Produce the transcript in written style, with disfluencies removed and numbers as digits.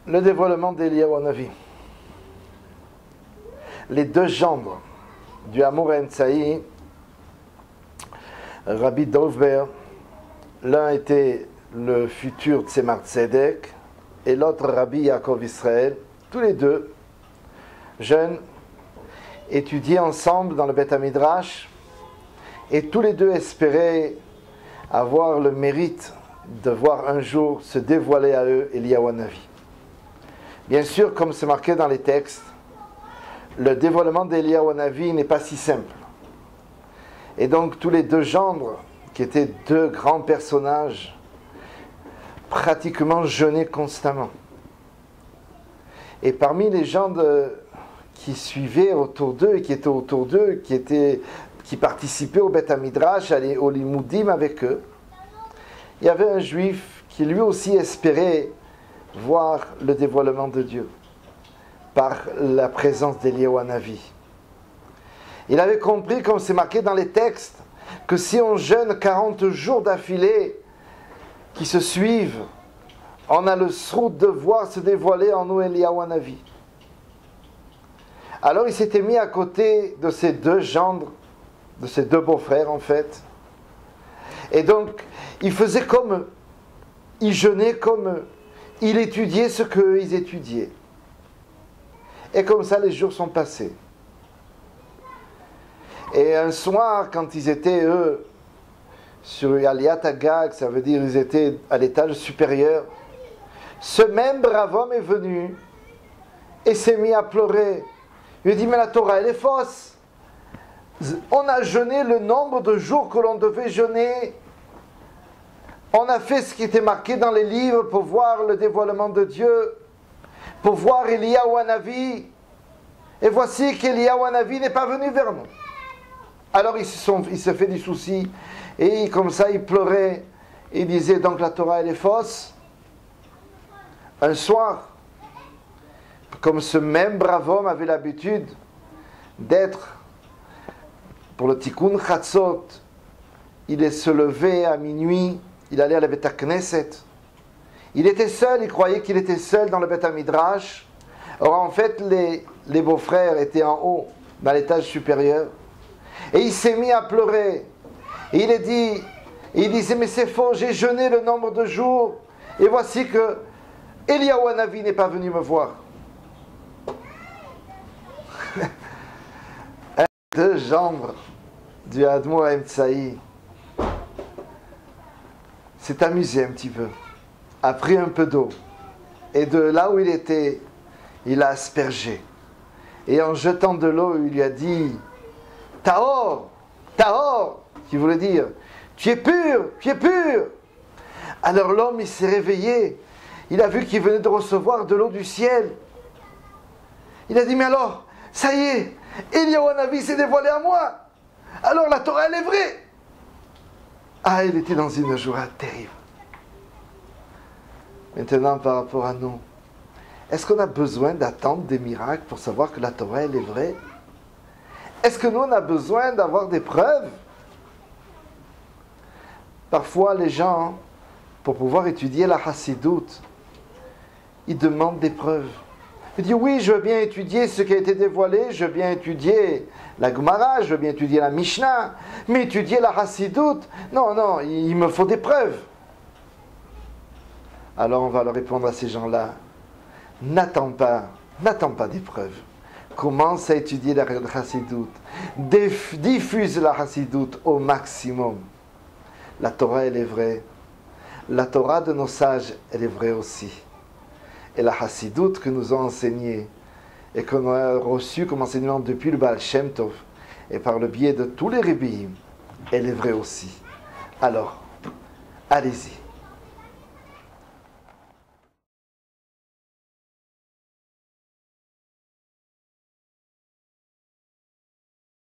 Le dévoilement d'Eliyahu Hanavi. Les deux gendres du Amour Emtsaï, Rabbi Dovber, l'un était le futur Tzemar Tzedek et l'autre Rabbi Yaakov Israël, tous les deux jeunes, étudiaient ensemble dans le Beth Midrash et tous les deux espéraient avoir le mérite de voir un jour se dévoiler à eux Eliyahu Hanavi. Bien sûr, comme c'est marqué dans les textes, le dévoilement d'Eliyahu Hanavi n'est pas si simple. Et donc tous les deux gendres, qui étaient deux grands personnages, pratiquement jeûnaient constamment. Et parmi les gens qui suivaient autour d'eux, qui étaient autour d'eux, qui participaient au Beth Midrash, au Limoudim avec eux, il y avait un juif qui lui aussi espérait voir le dévoilement de Dieu par la présence d'Eliyahu Hanavi. Il avait compris, comme c'est marqué dans les textes, que si on jeûne 40 jours d'affilée qui se suivent, on a le srout de voir se dévoiler en nous Eliyahu Hanavi. Alors il s'était mis à côté de ces deux gendres, de ces deux beaux-frères en fait, et donc il faisait comme eux, il jeûnait comme eux, il étudiait ce qu'eux ils étudiaient. Et comme ça les jours sont passés. Et un soir, quand ils étaient, eux, sur Aliyat Agag, ça veut dire ils étaient à l'étage supérieur, ce même brave homme est venu et s'est mis à pleurer. Il lui a dit, mais la Torah, elle est fausse. On a jeûné le nombre de jours que l'on devait jeûner. On a fait ce qui était marqué dans les livres pour voir le dévoilement de Dieu, pour voir Eliyahu Hanavi. Et voici qu'Eliyahu Hanavi n'est pas venu vers nous. Alors il se fait des soucis, et comme ça il pleurait, il disait donc la Torah elle est fausse. Un soir, comme ce même brave homme avait l'habitude d'être pour le Tikkun Chatzot, il se levait à minuit, il allait à la Beth Knesset. Il était seul, il croyait qu'il était seul dans le Beth Midrash. Or en fait les beaux-frères étaient en haut, dans l'étage supérieur. Et il s'est mis à pleurer. Et il disait, mais c'est faux, j'ai jeûné le nombre de jours. Et voici que Eliyahu Hanavi n'est pas venu me voir. Deux gendres du Admour Emtsaï s'est amusé un petit peu, a pris un peu d'eau. Et de là où il était, il a aspergé. Et en jetant de l'eau, il lui a dit, Tahor, Tahor, qui voulait dire, tu es pur, tu es pur. Alors l'homme, il s'est réveillé, il a vu qu'il venait de recevoir de l'eau du ciel. Il a dit, mais alors, ça y est, Eliyahu Hanavi s'est dévoilé à moi. Alors la Torah, elle est vraie. Ah, il était dans une joie terrible. Maintenant, par rapport à nous, est-ce qu'on a besoin d'attendre des miracles pour savoir que la Torah, elle est vraie? Est-ce que nous, on a besoin d'avoir des preuves? Parfois, les gens, pour pouvoir étudier la Hassidoute, ils demandent des preuves. Ils disent, oui, je veux bien étudier ce qui a été dévoilé, je veux bien étudier la Gemara, je veux bien étudier la Mishnah, mais étudier la Hassidoute, non, non, il me faut des preuves. Alors on va leur répondre à ces gens-là, n'attends pas des preuves. Commence à étudier la Hassidoute. Diffuse la Hassidoute au maximum. La Torah, elle est vraie. La Torah de nos sages, elle est vraie aussi. Et la Hassidoute que nous ont enseignée et qu'on a reçue comme enseignement depuis le Baal Shem Tov et par le biais de tous les Rebbeim, elle est vraie aussi. Alors, allez-y.